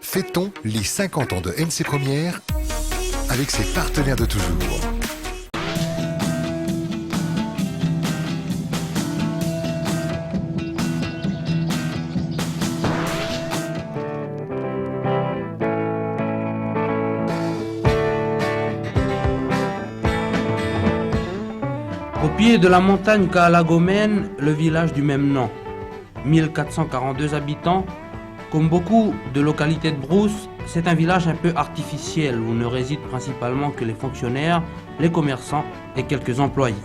fêtons les 50 ans de NC Première avec ses partenaires de toujours. Au pied de la montagne Kaalagomène, le village du même nom. 1442 habitants. Comme beaucoup de localités de brousse, c'est un village un peu artificiel où ne résident principalement que les fonctionnaires, les commerçants et quelques employés.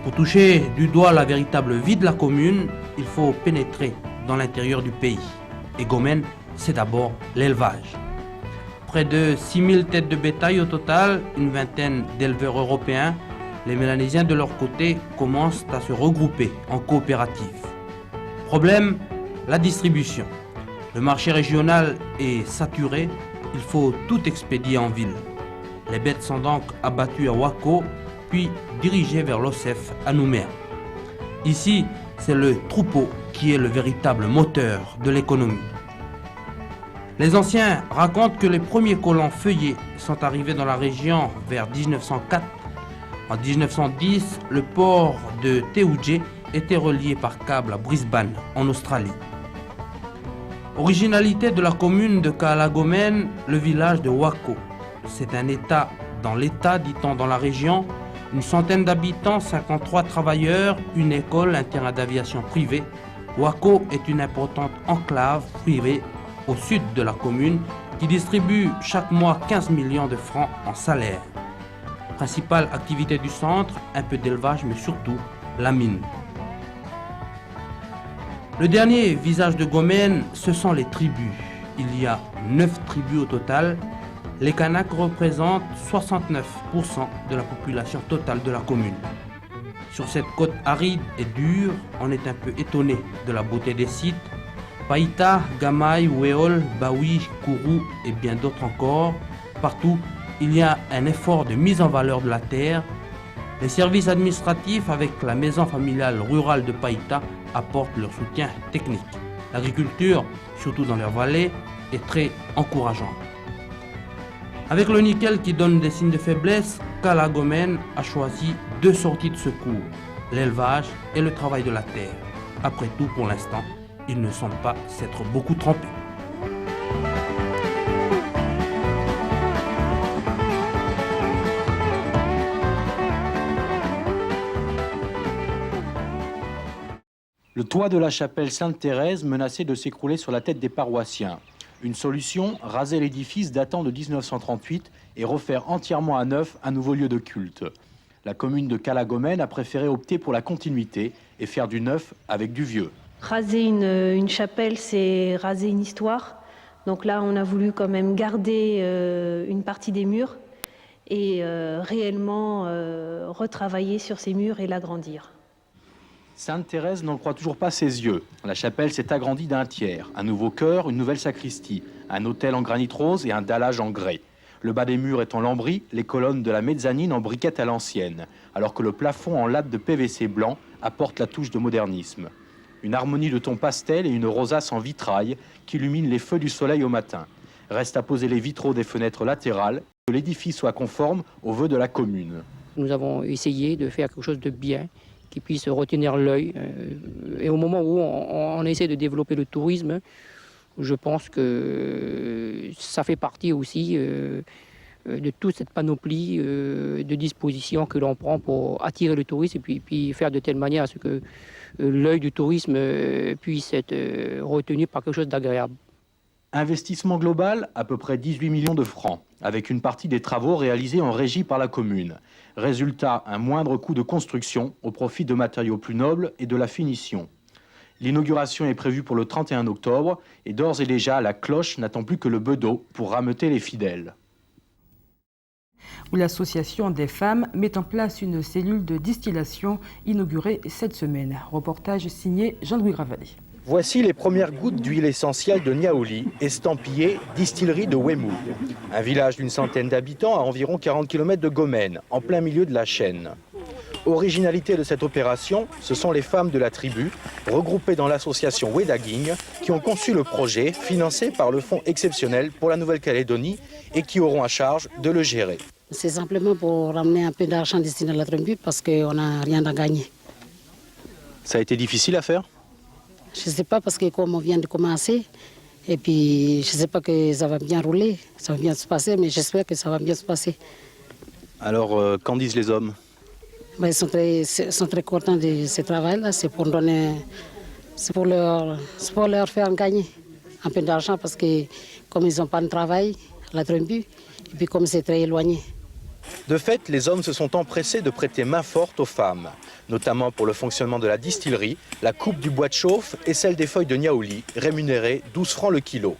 Pour toucher du doigt la véritable vie de la commune, il faut pénétrer dans l'intérieur du pays. Et Gomène, c'est d'abord l'élevage. Près de 6000 têtes de bétail au total, une vingtaine d'éleveurs européens. Les Mélanésiens, de leur côté, commencent à se regrouper en coopérative. Problème, la distribution. Le marché régional est saturé, il faut tout expédier en ville. Les bêtes sont donc abattues à Ouako, puis dirigées vers l'Ocef à Nouméa. Ici, c'est le troupeau qui est le véritable moteur de l'économie. Les anciens racontent que les premiers colons feuillés sont arrivés dans la région vers 1904. En 1910, le port de Teudje était relié par câble à Brisbane, en Australie. Originalité de la commune de Kaalagomène, le village de Ouako. C'est un État dans l'État, dit-on dans la région. Une centaine d'habitants, 53 travailleurs, une école, un terrain d'aviation privé. Ouako est une importante enclave privée au sud de la commune qui distribue chaque mois 15 millions de francs en salaire. Principale activité du centre, un peu d'élevage, mais surtout la mine. Le dernier visage de Gomène, ce sont les tribus. Il y a 9 tribus au total. Les Kanaks représentent 69% de la population totale de la commune. Sur cette côte aride et dure, on est un peu étonné de la beauté des sites. Païta, Gamaï, Wéol, Baoui, Kourou et bien d'autres encore. Partout, il y a un effort de mise en valeur de la terre. Les services administratifs avec la maison familiale rurale de Païta apportent leur soutien technique. L'agriculture, surtout dans leurs vallées, est très encourageante. Avec le nickel qui donne des signes de faiblesse, Kaalagomène a choisi 2 sorties de secours, l'élevage et le travail de la terre. Après tout, pour l'instant, ils ne semblent pas s'être beaucoup trompés. Le toit de la chapelle Sainte-Thérèse menaçait de s'écrouler sur la tête des paroissiens. Une solution, raser l'édifice datant de 1938 et refaire entièrement à neuf un nouveau lieu de culte. La commune de Kaalagomène a préféré opter pour la continuité et faire du neuf avec du vieux. Raser une chapelle, c'est raser une histoire. Donc là, on a voulu quand même garder une partie des murs et réellement retravailler sur ces murs et l'agrandir. Sainte-Thérèse n'en croit toujours pas ses yeux. La chapelle s'est agrandie d'un tiers. Un nouveau chœur, une nouvelle sacristie, un autel en granit rose et un dallage en grès. Le bas des murs est en lambris, les colonnes de la mezzanine en briquettes à l'ancienne, alors que le plafond en latte de PVC blanc apporte la touche de modernisme. Une harmonie de tons pastel et une rosace en vitrail qui illumine les feux du soleil au matin. Reste à poser les vitraux des fenêtres latérales, que l'édifice soit conforme aux vœux de la commune. Nous avons essayé de faire quelque chose de bien, qui puisse retenir l'œil. Et au moment où on essaie de développer le tourisme, je pense que ça fait partie aussi de toute cette panoplie de dispositions que l'on prend pour attirer le tourisme et puis faire de telle manière à ce que l'œil du tourisme puisse être retenu par quelque chose d'agréable. Investissement global, à peu près 18 millions de francs, avec une partie des travaux réalisés en régie par la commune. Résultat, un moindre coût de construction au profit de matériaux plus nobles et de la finition. L'inauguration est prévue pour le 31 octobre et d'ores et déjà, la cloche n'attend plus que le bedeau pour rameuter les fidèles. Où l'association des femmes met en place une cellule de distillation inaugurée cette semaine. Reportage signé Jean-Louis Gravalli. Voici les premières gouttes d'huile essentielle de Niaouli, estampillée distillerie de Wemu. Un village d'une centaine d'habitants à environ 40 km de Gomène, en plein milieu de la chaîne. Originalité de cette opération, ce sont les femmes de la tribu, regroupées dans l'association Wedaging, qui ont conçu le projet, financé par le Fonds exceptionnel pour la Nouvelle-Calédonie et qui auront à charge de le gérer. C'est simplement pour ramener un peu d'argent destiné à la tribu parce qu'on n'a rien à gagner. Ça a été difficile à faire? Je ne sais pas parce que comme on vient de commencer, et puis je ne sais pas que ça va bien rouler, ça va bien se passer, mais j'espère que ça va bien se passer. Alors, qu'en disent les hommes? Ils sont très contents de ce travail-là, c'est pour leur faire gagner un peu d'argent parce que comme ils n'ont pas de travail, la tribu, et puis comme c'est très éloigné. De fait, les hommes se sont empressés de prêter main forte aux femmes, notamment pour le fonctionnement de la distillerie, la coupe du bois de chauffe et celle des feuilles de niaouli, rémunérées 12 francs le kilo.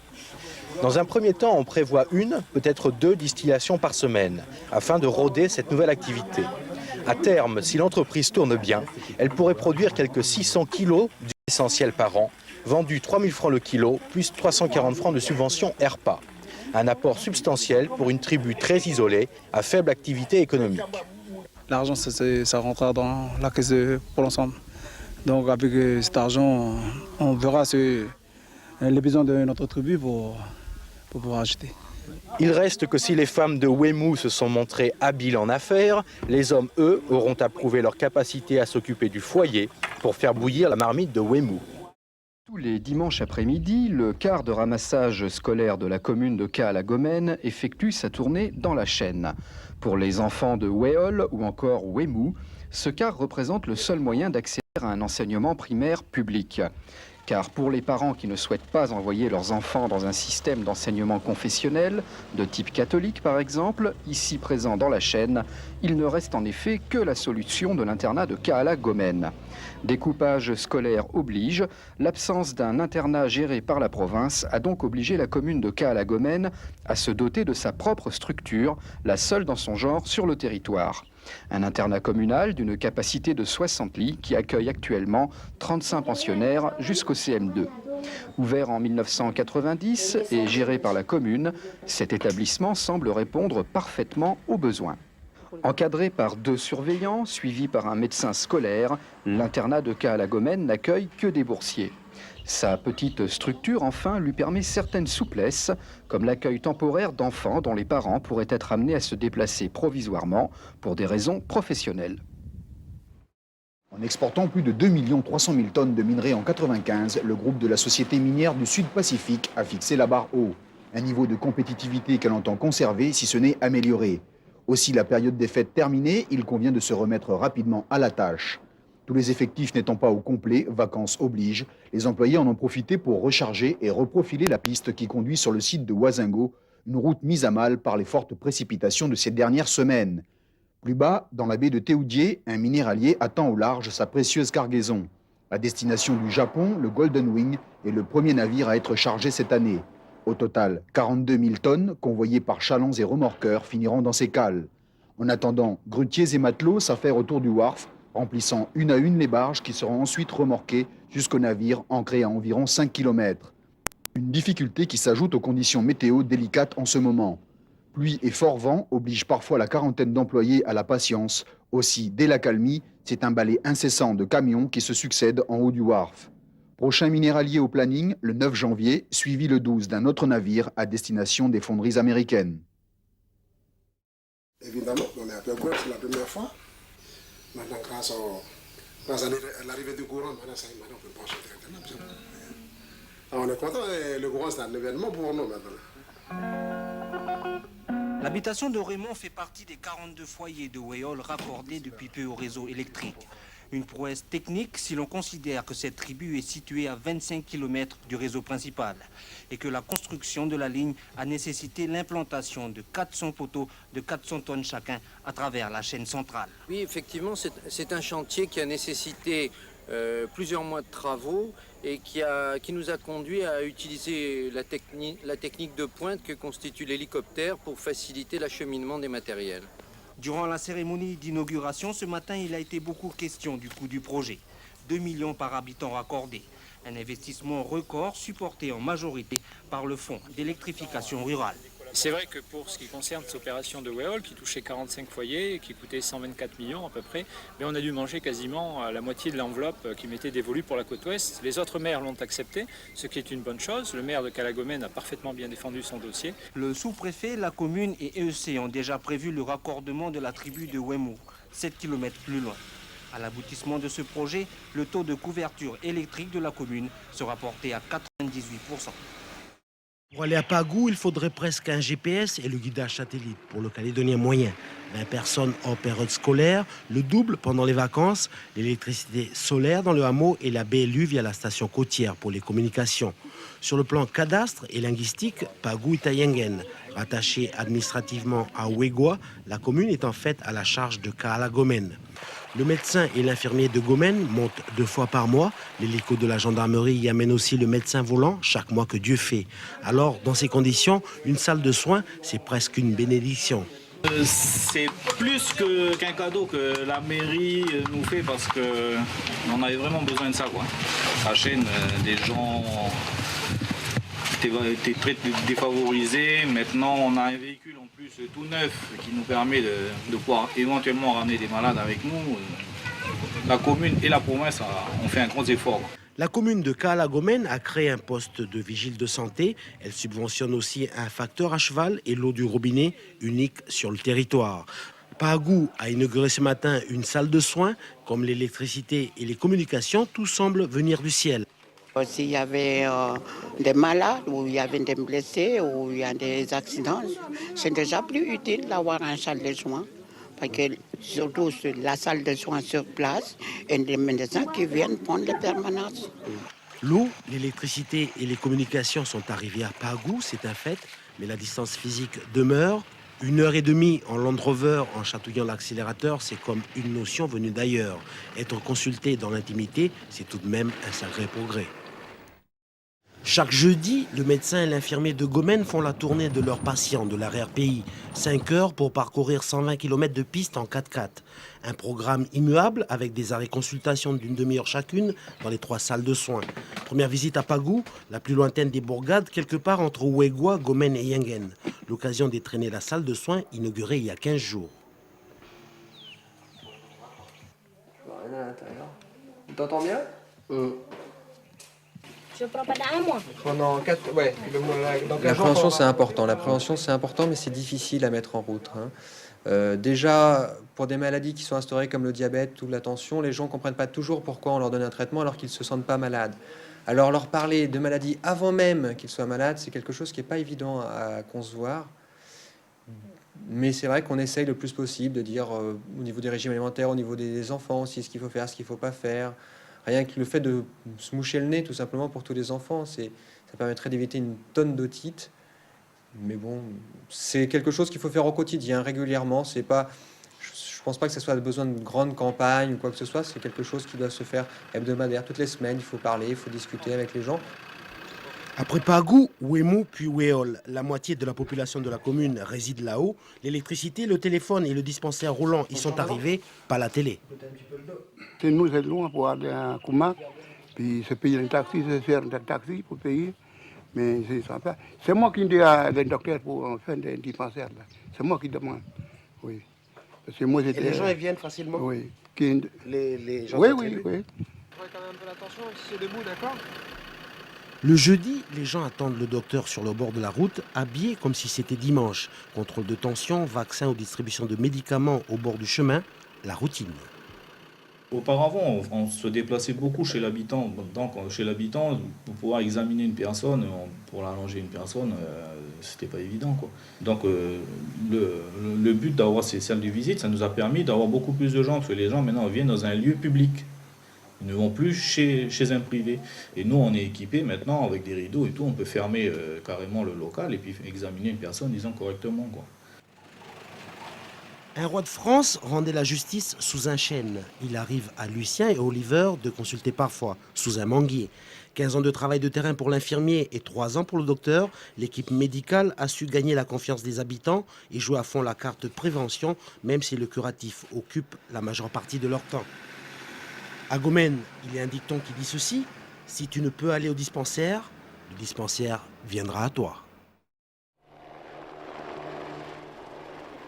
Dans un premier temps, on prévoit une, peut-être 2 distillations par semaine, afin de roder cette nouvelle activité. À terme, si l'entreprise tourne bien, elle pourrait produire quelques 600 kilos d'huile essentielle par an, vendus 3 000 francs le kilo, plus 340 francs de subvention ERPA. Un apport substantiel pour une tribu très isolée, à faible activité économique. L'argent, ça rentrera dans la caisse pour l'ensemble. Donc avec cet argent, on verra les besoins de notre tribu pour pouvoir acheter. Il reste que si les femmes de Wemu se sont montrées habiles en affaires, les hommes, eux, auront à prouver leur capacité à s'occuper du foyer pour faire bouillir la marmite de Wemu. Tous les dimanches après-midi, le car de ramassage scolaire de la commune de Kaalagomen effectue sa tournée dans la chaîne. Pour les enfants de Wéol ou encore Wemu, ce car représente le seul moyen d'accéder à un enseignement primaire public. Car pour les parents qui ne souhaitent pas envoyer leurs enfants dans un système d'enseignement confessionnel, de type catholique par exemple, ici présent dans la chaîne, il ne reste en effet que la solution de l'internat de Kaalagomen. Découpage scolaire oblige, l'absence d'un internat géré par la province a donc obligé la commune de Kaalagomen à se doter de sa propre structure, la seule dans son genre sur le territoire. Un internat communal d'une capacité de 60 lits qui accueille actuellement 35 pensionnaires jusqu'au CM2. Ouvert en 1990 et géré par la commune, cet établissement semble répondre parfaitement aux besoins. Encadré par 2 surveillants, suivi par un médecin scolaire, l'internat de Kaalagomen n'accueille que des boursiers. Sa petite structure, enfin, lui permet certaines souplesses, comme l'accueil temporaire d'enfants dont les parents pourraient être amenés à se déplacer provisoirement pour des raisons professionnelles. En exportant plus de 2 300 000 tonnes de minerais en 1995, le groupe de la Société minière du Sud-Pacifique a fixé la barre haut. Un niveau de compétitivité qu'elle entend conserver, si ce n'est améliorer. Aussi, la période des fêtes terminée, il convient de se remettre rapidement à la tâche. Tous les effectifs n'étant pas au complet, vacances obligent, les employés en ont profité pour recharger et reprofiler la piste qui conduit sur le site de Wazingo, une route mise à mal par les fortes précipitations de ces dernières semaines. Plus bas, dans la baie de Théoudier, un minéralier attend au large sa précieuse cargaison. À destination du Japon, le Golden Wing est le premier navire à être chargé cette année. Au total, 42 000 tonnes, convoyées par chalands et remorqueurs, finiront dans ces cales. En attendant, grutiers et matelots s'affairent autour du wharf, remplissant une à une les barges qui seront ensuite remorquées jusqu'au navire ancré à environ 5 km. Une difficulté qui s'ajoute aux conditions météo délicates en ce moment. Pluie et fort vent obligent parfois la quarantaine d'employés à la patience. Aussi, dès l'accalmie, c'est un balai incessant de camions qui se succèdent en haut du wharf. Prochain minéralier au planning, le 9 janvier, suivi le 12 d'un autre navire à destination des fonderies américaines. Évidemment, on est un peu gros, c'est la première fois. Maintenant, grâce à l'arrivée du courant, maintenant, on peut pencher directement. On est content, le courant, c'est un événement pour nous maintenant. L'habitation de Raymond fait partie des 42 foyers de Wéol raccordés depuis peu au réseau électrique. Une prouesse technique si l'on considère que cette tribu est située à 25 km du réseau principal et que la construction de la ligne a nécessité l'implantation de 400 poteaux de 400 tonnes chacun à travers la chaîne centrale. Oui, effectivement, c'est un chantier qui a nécessité plusieurs mois de travaux et qui nous a conduit à utiliser la technique de pointe que constitue l'hélicoptère pour faciliter l'acheminement des matériels. Durant la cérémonie d'inauguration, ce matin, il a été beaucoup question du coût du projet. 2 millions par habitant raccordé. Un investissement record supporté en majorité par le Fonds d'électrification rurale. C'est vrai que pour ce qui concerne cette opération de Wéol, qui touchait 45 foyers et qui coûtait 124 millions à peu près, mais on a dû manger quasiment la moitié de l'enveloppe qui m'était dévolue pour la côte ouest. Les autres maires l'ont accepté, ce qui est une bonne chose. Le maire de Calagomène a parfaitement bien défendu son dossier. Le sous-préfet, la commune et EEC ont déjà prévu le raccordement de la tribu de Wemo, 7 km plus loin. À l'aboutissement de ce projet, le taux de couverture électrique de la commune sera porté à 98%. Pour aller à Pagou, il faudrait presque un GPS et le guidage satellite pour le Calédonien moyen. 20 personnes hors période scolaire, le double pendant les vacances, l'électricité solaire dans le hameau et la BLU via la station côtière pour les communications. Sur le plan cadastre et linguistique, Pagou est à Yengen. Rattachée administrativement à Ouégoua, la commune est en fait à la charge de Calagomène. Le médecin et l'infirmier de Gomène montent 2 fois par mois. L'hélico de la gendarmerie y amène aussi le médecin volant chaque mois que Dieu fait. Alors, dans ces conditions, une salle de soins, c'est presque une bénédiction. C'est plus qu'un cadeau que la mairie nous fait parce qu'on avait vraiment besoin de ça, quoi. La chaîne, des gens étaient très défavorisés. Maintenant, on a un véhicule en plus tout neuf qui nous permet de pouvoir éventuellement ramener des malades avec nous. La commune et la province ont fait un grand effort. La commune de Calagomène a créé un poste de vigile de santé. Elle subventionne aussi un facteur à cheval et l'eau du robinet unique sur le territoire. Pagou a inauguré ce matin une salle de soins. Comme l'électricité et les communications, tout semble venir du ciel. S'il y avait des malades, ou il y avait des blessés, ou il y a des accidents, c'est déjà plus utile d'avoir une salle de soins. Parce que surtout la salle de soins sur place et les médecins qui viennent prendre les permanences. L'eau, l'électricité et les communications sont arrivées à Pagou, c'est un fait, mais la distance physique demeure. 1h30 en Land Rover en chatouillant l'accélérateur, c'est comme une notion venue d'ailleurs. Être consulté dans l'intimité, c'est tout de même un sacré progrès. Chaque jeudi, le médecin et l'infirmier de Gomène font la tournée de leurs patients de l'arrière-pays. 5 heures pour parcourir 120 km de piste en 4x4. Un programme immuable avec des arrêts consultations d'une demi-heure chacune dans les 3 salles de soins. Première visite à Pagou, la plus lointaine des bourgades, quelque part entre Ouégoua, Gomène et Yengen. L'occasion d'étraîner la salle de soins inaugurée il y a 15 jours. Tu t'entends bien Je prends pas d'un mois. Pendant 4... Ouais, l'appréhension, c'est important. L'appréhension, c'est important, mais c'est difficile à mettre en route. Déjà, pour des maladies qui sont instaurées comme le diabète ou la tension, les gens ne comprennent pas toujours pourquoi on leur donne un traitement alors qu'ils ne se sentent pas malades. Alors, leur parler de maladies avant même qu'ils soient malades, c'est quelque chose qui n'est pas évident à concevoir. Mais c'est vrai qu'on essaye le plus possible de dire au niveau des régimes alimentaires, au niveau des enfants aussi, ce qu'il faut faire, ce qu'il ne faut pas faire. Rien que le fait de se moucher le nez, tout simplement, pour tous les enfants, ça permettrait d'éviter une tonne d'otite. Mais bon, c'est quelque chose qu'il faut faire au quotidien, régulièrement. C'est pas, je pense pas que ce soit besoin de grandes campagnes ou quoi que ce soit. C'est quelque chose qui doit se faire hebdomadaire. Toutes les semaines, il faut parler, il faut discuter avec les gens. Après Pagou, Ouémou puis Ouéol, la moitié de la population de la commune réside là-haut. L'électricité, le téléphone et le dispensaire roulant y sont arrivés, pas la télé. Nous, c'est loin pour aller à Koumak, puis c'est payer un taxi, c'est faire un taxi pour payer. Mais c'est sympa. C'est moi qui dis à les docteurs pour faire des dispensaires. C'est moi qui demande. Oui. Parce que moi, et les gens ils viennent facilement. Oui. Les gens oui. On pourrait quand même un peu l'attention, si c'est debout, d'accord. Le jeudi, les gens attendent le docteur sur le bord de la route, habillés comme si c'était dimanche. Contrôle de tension, vaccin ou distribution de médicaments au bord du chemin, la routine. Auparavant, on se déplaçait beaucoup chez l'habitant. Donc, chez l'habitant, pour pouvoir examiner une personne, pour allonger une personne, c'était pas évident, quoi. Donc, le but d'avoir ces salles de visite, ça nous a permis d'avoir beaucoup plus de gens, parce que les gens maintenant viennent dans un lieu public. Ils ne vont plus chez un privé. Et nous, on est équipés maintenant avec des rideaux et tout. On peut fermer carrément le local et puis examiner une personne, disons, correctement, quoi. Un roi de France rendait la justice sous un chêne. Il arrive à Lucien et Oliver de consulter parfois sous un manguier. 15 ans de travail de terrain pour l'infirmier et 3 ans pour le docteur, l'équipe médicale a su gagner la confiance des habitants et jouer à fond la carte prévention, même si le curatif occupe la majeure partie de leur temps. À Gomène, il y a un dicton qui dit ceci: si tu ne peux aller au dispensaire, le dispensaire viendra à toi.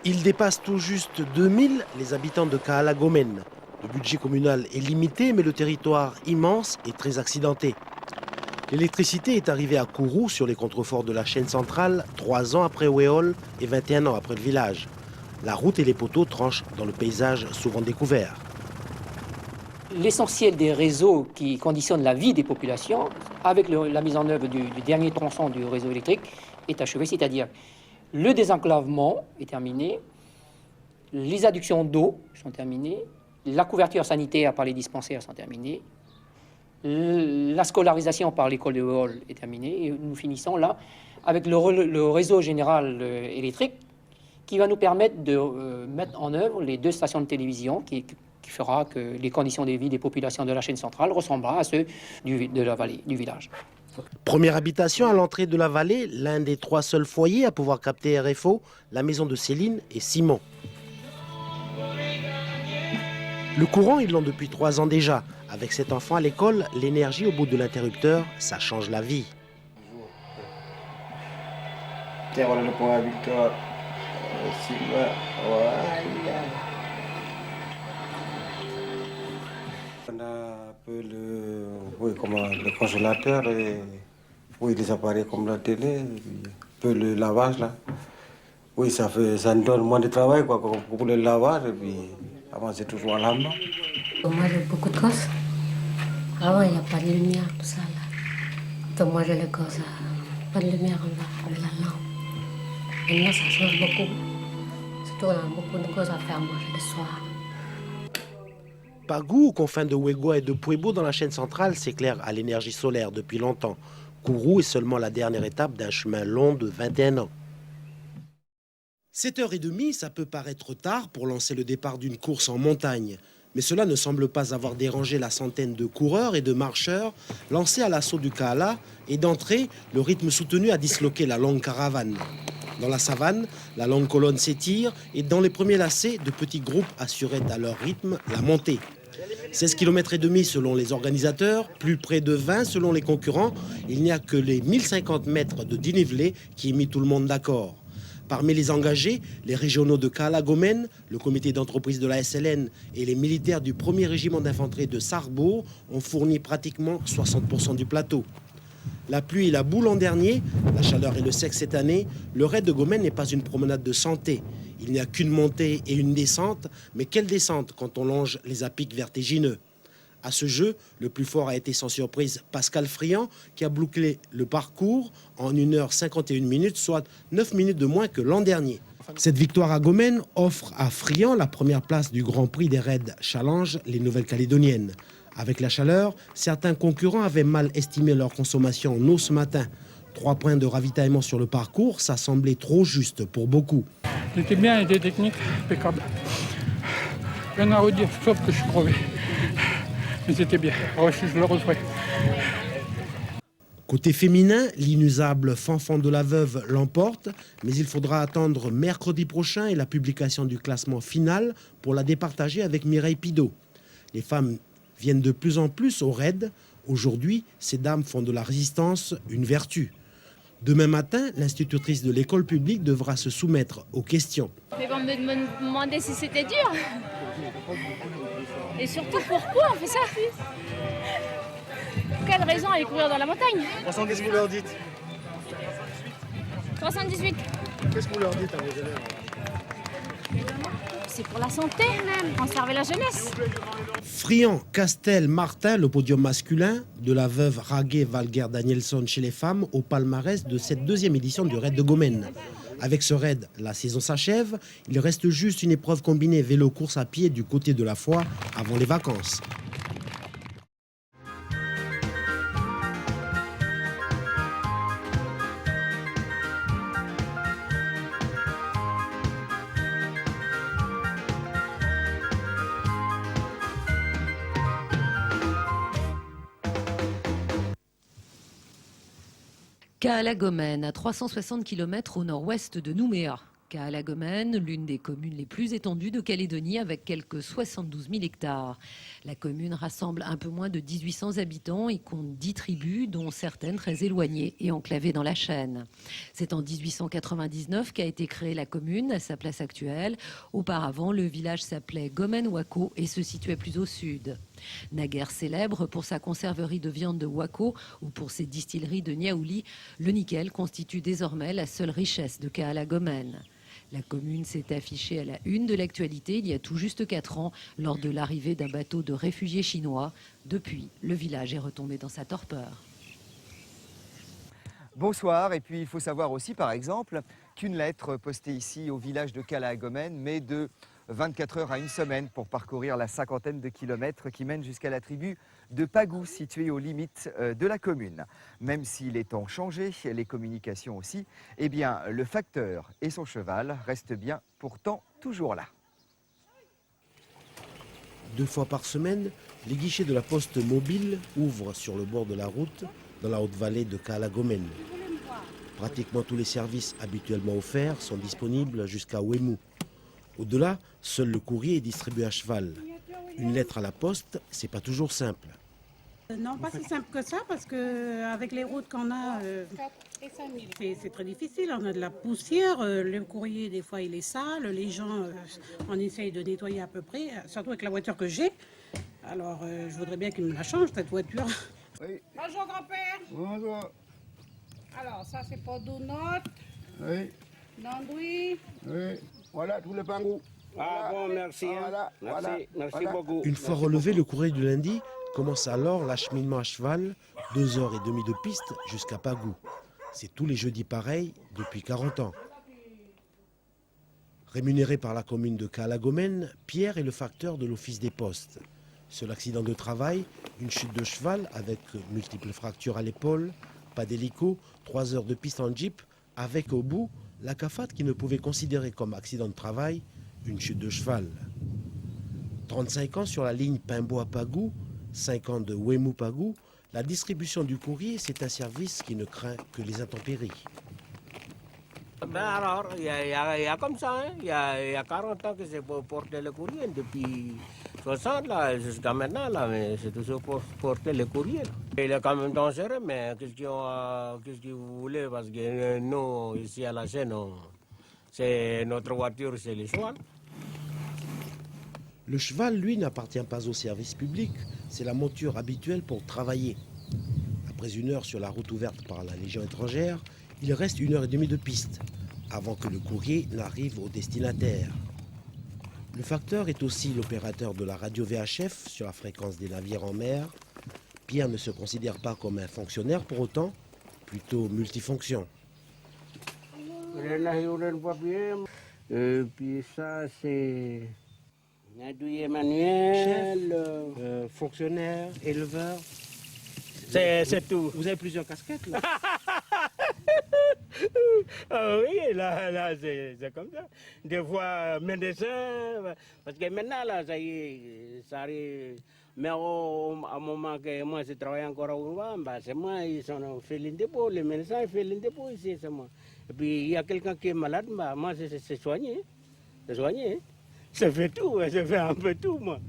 Il dépasse tout juste 2000 les habitants de Kaala-Gomène. Le budget communal est limité, mais le territoire immense et très accidenté. L'électricité est arrivée à Kourou sur les contreforts de la chaîne centrale 3 ans après Wéol et 21 ans après le village. La route et les poteaux tranchent dans le paysage souvent découvert. L'essentiel des réseaux qui conditionnent la vie des populations, avec la mise en œuvre du dernier tronçon du réseau électrique, est achevé, c'est-à-dire le désenclavement est terminé, les adductions d'eau sont terminées, la couverture sanitaire par les dispensaires sont terminées, la scolarisation par l'école de Wéol est terminée, et nous finissons là avec le réseau général électrique qui va nous permettre de mettre en œuvre les 2 stations de télévision qui fera que les conditions de vie des populations de la chaîne centrale ressembleront à ceux de la vallée, du village. Première habitation à l'entrée de la vallée, l'un des 3 seuls foyers à pouvoir capter RFO, la maison de Céline et Simon. Le courant, ils l'ont depuis 3 ans déjà. Avec cet enfant à l'école, l'énergie au bout de l'interrupteur, ça change la vie. Tiens, voilà le point à Victor. On a un peu le congélateur et les appareils comme la télé, un peu le lavage là. Oui, ça nous donne moins de travail quoi, pour le lavage et puis avant c'est toujours à la main. Moi j'ai beaucoup de gosses. Avant il n'y a pas de lumière, tout ça là. Donc moi j'ai les gosses, pas de lumière avec la lampe. Maintenant ça change beaucoup. Surtout on a beaucoup de choses à faire manger le soir. Pagou, aux confins de Wégua et de Puebo dans la chaîne centrale, s'éclaire à l'énergie solaire depuis longtemps. Kourou est seulement la dernière étape d'un chemin long de 21 ans. 7h30, ça peut paraître tard pour lancer le départ d'une course en montagne. Mais cela ne semble pas avoir dérangé la centaine de coureurs et de marcheurs lancés à l'assaut du Kaala. Et d'entrée, le rythme soutenu a disloqué la longue caravane. Dans la savane, la longue colonne s'étire et dans les premiers lacets, de petits groupes assuraient à leur rythme la montée. 16 km et demi selon les organisateurs, plus près de 20 selon les concurrents. Il n'y a que les 1050 mètres de dénivelé qui ont mis tout le monde d'accord. Parmi les engagés, les régionaux de Kaala-Gomène, le comité d'entreprise de la SLN et les militaires du 1er régiment d'infanterie de Sarrebourg ont fourni pratiquement 60% du plateau. La pluie et la boue l'an dernier, la chaleur et le sec cette année, le raid de Gomène n'est pas une promenade de santé. Il n'y a qu'une montée et une descente, mais quelle descente quand on longe les à-pics vertigineux. À ce jeu, le plus fort a été sans surprise Pascal Friand, qui a bouclé le parcours en 1h51, soit 9 minutes de moins que l'an dernier. Cette victoire à Gomène offre à Friand la première place du Grand Prix des raids Challenge, les Nouvelles-Calédoniennes. Avec la chaleur, certains concurrents avaient mal estimé leur consommation en eau ce matin. 3 points de ravitaillement sur le parcours, ça semblait trop juste pour beaucoup. J'étais bien et des techniques impeccables. Rien à redire, sauf que je suis crevé. Mais c'était bien, je le referai. Côté féminin, l'inusable Fanfan de la Veuve l'emporte, mais il faudra attendre mercredi prochain et la publication du classement final pour la départager avec Mireille Pideau. Les femmes viennent de plus en plus au raid. Aujourd'hui, ces dames font de la résistance une vertu. Demain matin, l'institutrice de l'école publique devra se soumettre aux questions. Mais on me demandait si c'était dur. Et surtout, pourquoi on fait ça? Quelle raison aller courir dans la montagne? Qu'est-ce que vous leur dites? 318. Qu'est-ce que vous leur dites à vos élèves? C'est pour la santé, conserver la jeunesse. Friand, Castel, Martin, le podium masculin, de la veuve Raguet Valguer-Danielson chez les femmes au palmarès de cette 2e édition du raid de Gomène. Avec ce raid, la saison s'achève. Il reste juste une épreuve combinée vélo-course à pied du côté de la Foix avant les vacances. Kaala-Gomène, à 360 km au nord-ouest de Nouméa. Kaala-Gomene, l'une des communes les plus étendues de Calédonie avec quelques 72 000 hectares. La commune rassemble un peu moins de 1800 habitants et compte 10 tribus, dont certaines très éloignées et enclavées dans la chaîne. C'est en 1899 qu'a été créée la commune à sa place actuelle. Auparavant, le village s'appelait Gomene-Wako et se situait plus au sud. Naguère célèbre pour sa conserverie de viande de Wako ou pour ses distilleries de Niaouli, le nickel constitue désormais la seule richesse de Kaala-Gomene. La commune s'est affichée à la une de l'actualité il y a tout juste 4 ans lors de l'arrivée d'un bateau de réfugiés chinois. Depuis, le village est retombé dans sa torpeur. Bonsoir, et puis il faut savoir aussi par exemple qu'une lettre postée ici au village de Kaala-Gomene met de 24 heures à une semaine pour parcourir la cinquantaine de kilomètres qui mènent jusqu'à la tribu de Pagou, située aux limites de la commune. Même si les temps changé, les communications aussi, eh bien le facteur et son cheval restent bien pourtant toujours là. 2 fois par semaine, les guichets de la poste mobile ouvrent sur le bord de la route dans la haute vallée de Kaala-Gomene. Pratiquement tous les services habituellement offerts sont disponibles jusqu'à Wemu. Au-delà, seul le courrier est distribué à cheval. Une lettre à la poste, c'est pas toujours simple. Non, pas si simple que ça, parce qu'avec les routes qu'on a, c'est très difficile. On a de la poussière, le courrier, des fois, il est sale. Les gens, on essaye de nettoyer à peu près, surtout avec la voiture que j'ai. Alors, je voudrais bien qu'ils me la changent, cette voiture. Oui. Bonjour, grand-père. Bonjour. Alors, ça, c'est pour Dounot. Oui. Nandouille. Oui. Voilà tous les pangous. Ah bon, merci. Merci beaucoup. Une fois relevé, le courrier du lundi commence alors l'acheminement à cheval, 2h30 de piste jusqu'à Pagou. C'est tous les jeudis pareil depuis 40 ans. Rémunéré par la commune de Kaala-Gomene, Pierre est le facteur de l'office des postes. Seul accident de travail, une chute de cheval avec multiples fractures à l'épaule, pas d'hélico, 3 heures de piste en jeep, avec au bout la CAFAT qui ne pouvait considérer comme accident de travail une chute de cheval. 35 ans sur la ligne Pimboa-Pagou, 5 ans de Wemu-Pagou, la distribution du courrier, c'est un service qui ne craint que les intempéries. Ben alors, il y a comme ça, il y a 40 ans que c'est pour porter le courrier, depuis 60 là, jusqu'à maintenant, là, mais c'est toujours pour porter le courrier. Là. Il est quand même dangereux, mais qu'est-ce que vous voulez, parce que nous, ici à la chaîne, c'est notre voiture, c'est le cheval. Le cheval, lui, n'appartient pas au service public, c'est la monture habituelle pour travailler. Après 1 heure sur la route ouverte par la Légion étrangère, il reste 1h30 de piste, avant que le courrier n'arrive au destinataire. Le facteur est aussi l'opérateur de la radio VHF sur la fréquence des navires en mer. Pierre ne se considère pas comme un fonctionnaire pour autant, plutôt multifonction. Et puis ça, c'est Nadouille Emmanuel, fonctionnaire, éleveur. C'est tout. Vous avez plusieurs casquettes là. Ah oui, là c'est comme ça. Des fois, médecin, parce que maintenant, là, ça y est, ça arrive. Mais à un moment que moi, je travaille encore à Oumba, bah, c'est moi, ils ont fait l'indépôt, les médecins font l'indépôt ici, c'est moi. Et puis, il y a quelqu'un qui est malade, bah, moi, c'est soigné. C'est soigné. Je fais tout, je fais un peu tout, moi.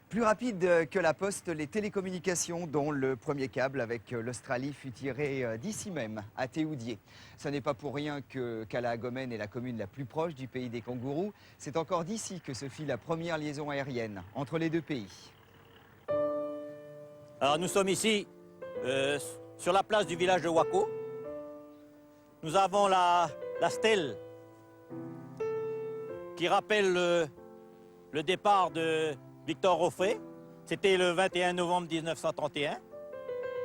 Plus rapide que la poste, les télécommunications, dont le premier câble avec l'Australie fut tiré d'ici même, à Théoudier. Ce n'est pas pour rien que Kaala-Gomene est la commune la plus proche du pays des kangourous. C'est encore d'ici que se fit la première liaison aérienne entre les deux pays. Alors nous sommes ici, sur la place du village de Wako. Nous avons la stèle qui rappelle le départ de Victor Offray. C'était le 21 novembre 1931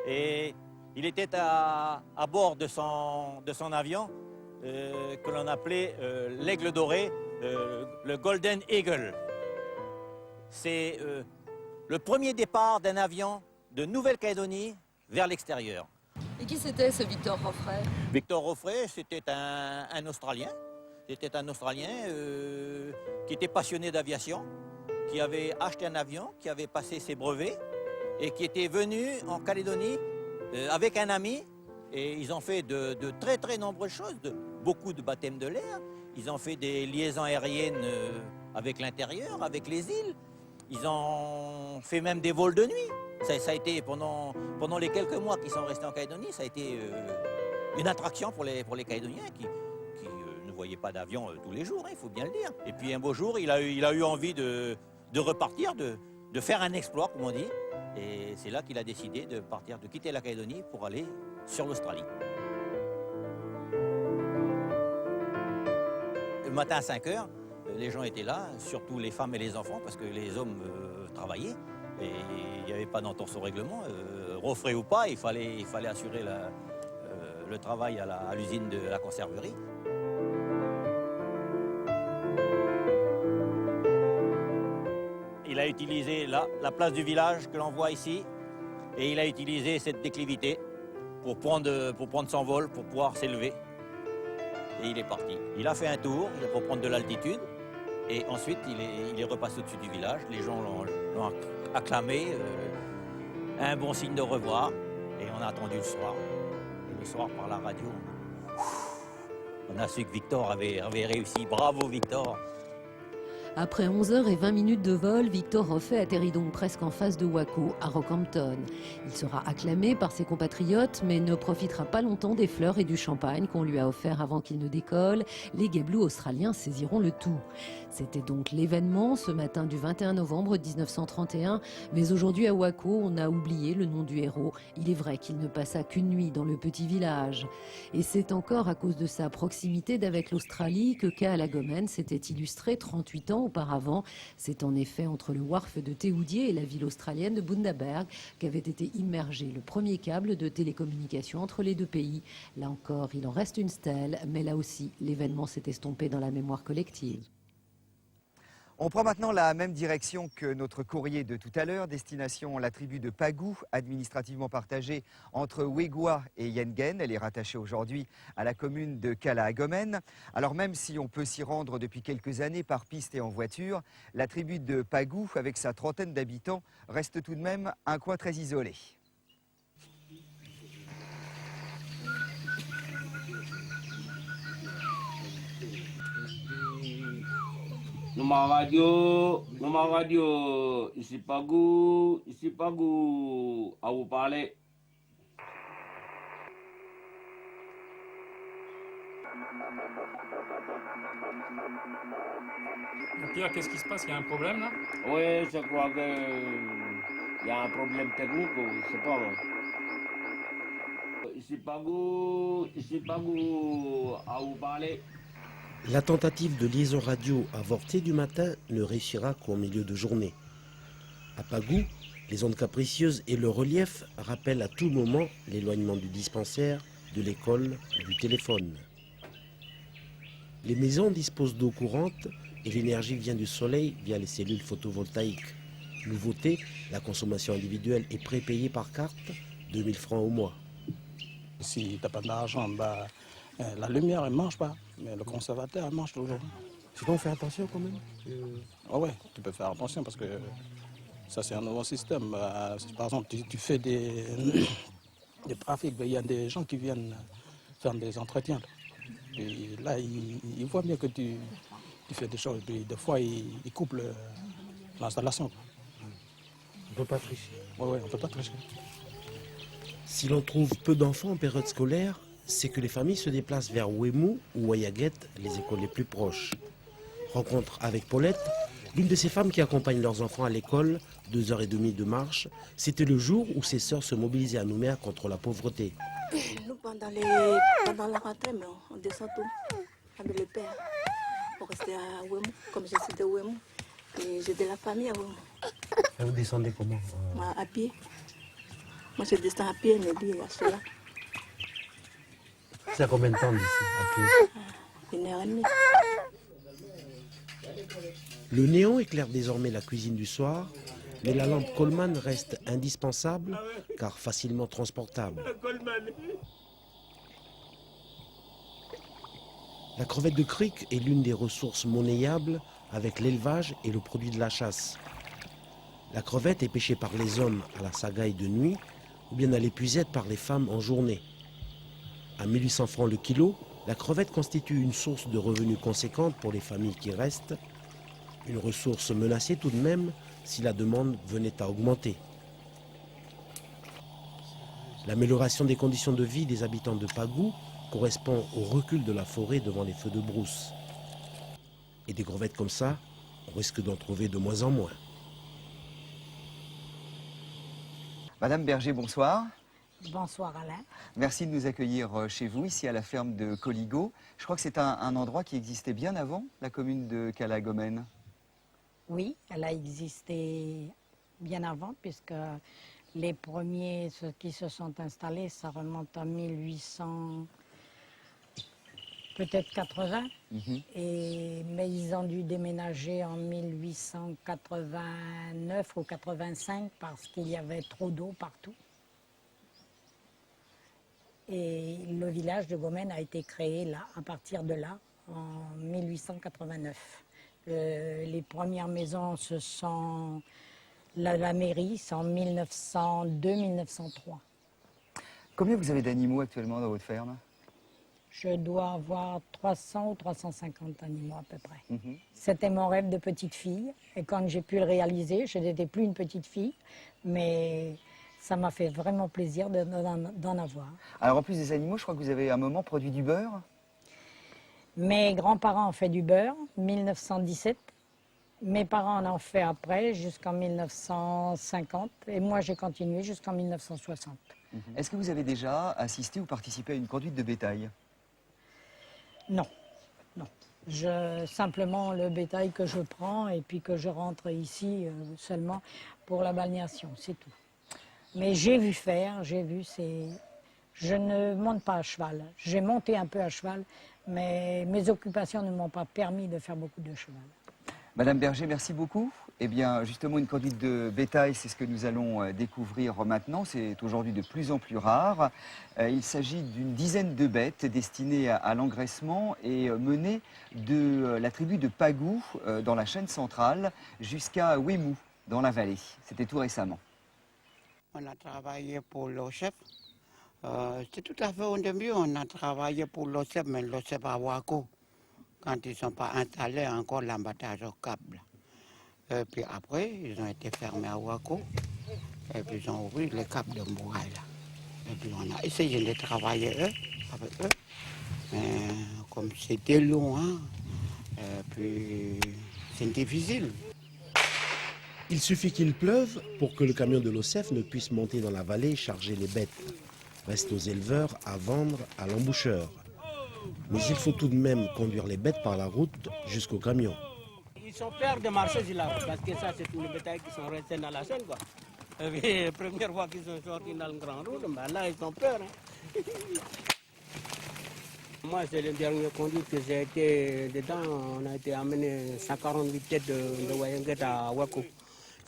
et il était à bord de son avion que l'on appelait l'Aigle Doré, le Golden Eagle. C'est le premier départ d'un avion de Nouvelle-Calédonie vers l'extérieur. Et qui c'était ce Victor Offray? Victor Offray, c'était un Australien. C'était un Australien qui était passionné d'aviation, qui avait acheté un avion, qui avait passé ses brevets et qui était venu en Calédonie avec un ami Et ils ont fait de très très nombreuses choses, beaucoup de baptêmes de l'air. Ils ont fait des liaisons aériennes avec l'intérieur, avec les îles. Ils ont fait même des vols de nuit. Ça a été pendant les quelques mois qu'ils sont restés en Calédonie, ça a été une attraction pour les Calédoniens qui ne voyaient pas d'avion tous les jours, hein, il faut bien le dire. Et puis un beau jour, il a eu envie de repartir, de faire un exploit, comme on dit. Et c'est là qu'il a décidé de partir, de quitter la Calédonie pour aller sur l'Australie. Le matin à 5 h, les gens étaient là, surtout les femmes et les enfants, parce que les hommes travaillaient. Et il n'y avait pas d'entorse au règlement. Refrais ou pas, il fallait assurer le travail à l'usine de la conserverie. Il a utilisé la place du village que l'on voit ici, et il a utilisé cette déclivité pour prendre son vol, pour pouvoir s'élever. Et il est parti. Il a fait un tour pour prendre de l'altitude, et ensuite il est repassé au-dessus du village. Les gens l'ont acclamé, un bon signe de revoir, et on a attendu le soir. Et le soir, par la radio, on a su que Victor avait réussi. Bravo Victor! Après 11h20 de vol, Victor Roffet atterrit donc presque en face de Wako, à Rockhampton. Il sera acclamé par ses compatriotes, mais ne profitera pas longtemps des fleurs et du champagne qu'on lui a offert avant qu'il ne décolle. Les Guébloux australiens saisiront le tout. C'était donc l'événement ce matin du 21 novembre 1931. Mais aujourd'hui à Wako, on a oublié le nom du héros. Il est vrai qu'il ne passa qu'une nuit dans le petit village. Et c'est encore à cause de sa proximité d'avec l'Australie que Kaalagomen s'était illustré 38 ans auparavant. C'est en effet entre le wharf de Théoudier et la ville australienne de Bundaberg qu'avait été immergé le premier câble de télécommunication entre les deux pays. Là encore, il en reste une stèle, mais là aussi, l'événement s'est estompé dans la mémoire collective. On prend maintenant la même direction que notre courrier de tout à l'heure, destination la tribu de Pagou, administrativement partagée entre Wegua et Yengen. Elle est rattachée aujourd'hui à la commune de Kaalagomen. Alors même si on peut s'y rendre depuis quelques années par piste et en voiture, la tribu de Pagou, avec sa trentaine d'habitants, reste tout de même un coin très isolé. Nomor radio, ici Pagou, à vous parler. Pierre, qu'est-ce qui se passe? Il y a un problème là? Oui, je crois qu'il y a un problème technique, je sais pas. Ici Pagou, à vous parler. La tentative de liaison radio avortée du matin ne réussira qu'au milieu de journée. À Pagou, les ondes capricieuses et le relief rappellent à tout moment l'éloignement du dispensaire, de l'école, du téléphone. Les maisons disposent d'eau courante et l'énergie vient du soleil via les cellules photovoltaïques. Nouveauté, la consommation individuelle est prépayée par carte, 2000 francs au mois. Si tu n'as pas d'argent, la lumière, elle ne mange pas, mais le conservateur, elle mange toujours. Tu dois faire attention quand même. Oui, tu peux faire attention parce que ça, c'est un nouveau système. Par exemple, tu fais des trafics, il y a des gens qui viennent faire des entretiens. Et là, ils voient bien que tu fais des choses. Puis des fois, ils coupent l'installation. On ne peut pas tricher. Oui, on ne peut pas tricher. Si l'on trouve peu d'enfants en période scolaire, c'est que les familles se déplacent vers Wemu ou Waiaget, les écoles les plus proches. Rencontre avec Paulette, l'une de ces femmes qui accompagnent leurs enfants à l'école, 2h30 de marche. C'était le jour où ses sœurs se mobilisaient à Nouméa contre la pauvreté. Nous, pendant la rentrée, on descend tout avec le père pour rester à Wemu, comme je suis de Wemu. Et j'ai de la famille à Wemu. Et vous descendez comment? À pied. Moi, je descends à pied, mais lui, à cela. C'est à combien de temps d'ici à pied? 1h30. Le néon éclaire désormais la cuisine du soir, mais la lampe Coleman reste indispensable car facilement transportable. La crevette de crique est l'une des ressources monnayables avec l'élevage et le produit de la chasse. La crevette est pêchée par les hommes à la sagaille de nuit ou bien à l'épuisette par les femmes en journée. À 1800 francs le kilo, la crevette constitue une source de revenus conséquente pour les familles qui restent. Une ressource menacée tout de même si la demande venait à augmenter. L'amélioration des conditions de vie des habitants de Pagou correspond au recul de la forêt devant les feux de brousse. Et des crevettes comme ça, on risque d'en trouver de moins en moins. Madame Berger, bonsoir. Bonsoir Alain. Merci de nous accueillir chez vous, ici à la ferme de Coligo. Je crois que c'est un endroit qui existait bien avant la commune de Cala-Gomène. Oui, elle a existé bien avant, puisque les premiers ceux qui se sont installés, ça remonte à 1800, peut-être 80. Mais ils ont dû déménager en 1889 ou 85 parce qu'il y avait trop d'eau partout. Et le village de Gomène a été créé là, à partir de là, en 1889. Les premières maisons, ce sont la mairie, c'est en 1902-1903. Combien vous avez d'animaux actuellement dans votre ferme? Je dois avoir 300 ou 350 animaux à peu près. C'était mon rêve de petite fille. Et quand j'ai pu le réaliser, je n'étais plus une petite fille, mais ça m'a fait vraiment plaisir d'en avoir. Alors en plus des animaux, je crois que vous avez à un moment produit du beurre. Mes grands-parents ont fait du beurre, 1917. Mes parents en ont fait après, jusqu'en 1950. Et moi, j'ai continué jusqu'en 1960. Est-ce que vous avez déjà assisté ou participé à une conduite de bétail? Non, non. Simplement le bétail que je prends et puis que je rentre ici seulement pour la balnéation, c'est tout. Mais j'ai vu faire, j'ai vu, je ne monte pas à cheval. J'ai monté un peu à cheval, mais mes occupations ne m'ont pas permis de faire beaucoup de cheval. Madame Berger, merci beaucoup. Eh bien, justement, une conduite de bétail, c'est ce que nous allons découvrir maintenant. C'est aujourd'hui de plus en plus rare. Il s'agit d'une dizaine de bêtes destinées à l'engraissement et menées de la tribu de Pagou, dans la chaîne centrale, jusqu'à Ouémou, dans la vallée. C'était tout récemment. On a travaillé pour l'OCEF. C'est tout à fait au début, on a travaillé pour l'OCEF, mais l'OCEF à Ouako, quand ils ne sont pas installés encore l'abattage au câble. Et puis après, ils ont été fermés à Ouako, et puis ils ont ouvert le câble de Mbouraï. Et puis on a essayé de travailler avec eux, mais comme c'était loin, et puis c'est difficile. Il suffit qu'il pleuve pour que le camion de l'OCEF ne puisse monter dans la vallée et charger les bêtes. Reste aux éleveurs à vendre à l'emboucheur. Mais il faut tout de même conduire les bêtes par la route jusqu'au camion. Ils sont peurs de marcher sur la route parce que ça, c'est tous les bétails qui sont restés dans la chaîne, quoi. Et puis, la première fois qu'ils sont sortis dans le grand route, ben là, ils ont peur. Hein. Moi, c'est le dernier conduite que j'ai été dedans. On a été amené 148 têtes de Wayanguet à Ouako.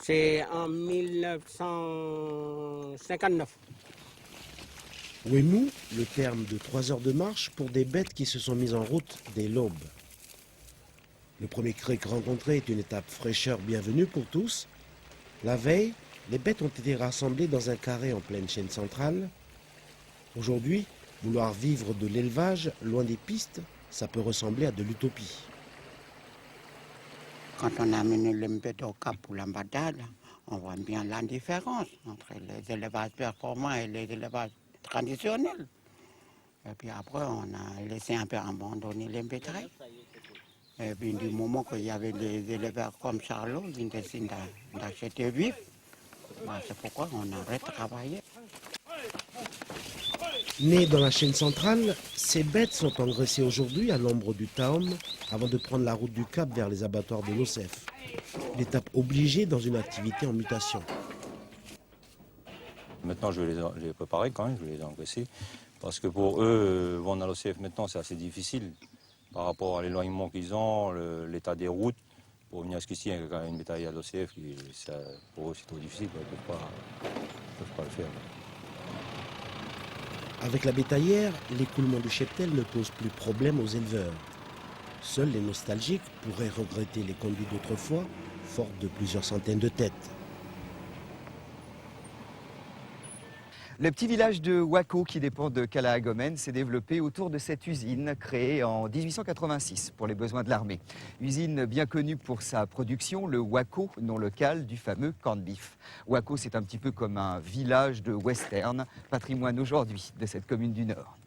C'est en 1959. Ouémou, le terme de 3 heures de marche pour des bêtes qui se sont mises en route dès l'aube. Le premier creek rencontré est une étape fraîcheur bienvenue pour tous. La veille, les bêtes ont été rassemblées dans un carré en pleine chaîne centrale. Aujourd'hui, vouloir vivre de l'élevage loin des pistes, ça peut ressembler à de l'utopie. Quand on a mené le bête au cap pour l'abattage, on voit bien la différence entre les élevages performants et les élevages traditionnels. Et puis après, on a laissé un peu abandonner les bétails. Et puis du moment qu'il y avait des éleveurs comme Charlot, ils décident d'acheter vif. C'est pourquoi on a retravaillé. Nées dans la chaîne centrale, ces bêtes sont engraissées aujourd'hui à l'ombre du Taom avant de prendre la route du Cap vers les abattoirs de l'OCEF. L'étape obligée dans une activité en mutation. Maintenant, je vais les préparer quand même, je vais les engraisser. Parce que pour eux, vendre à l'OCF maintenant, c'est assez difficile. Par rapport à l'éloignement qu'ils ont, l'état des routes. Pour venir jusqu'ici, il y a quand même une bétail à l'OCF, pour eux, c'est trop difficile. Ils ne peuvent pas le faire. Avec la bétaillère, l'écoulement du cheptel ne pose plus problème aux éleveurs. Seuls les nostalgiques pourraient regretter les conduites d'autrefois, fortes de plusieurs centaines de têtes. Le petit village de Wako, qui dépend de Cala-Agomène, s'est développé autour de cette usine créée en 1886 pour les besoins de l'armée. Usine bien connue pour sa production, le Wako, nom local du fameux corned beef. Wako, c'est un petit peu comme un village de western, patrimoine aujourd'hui de cette commune du Nord.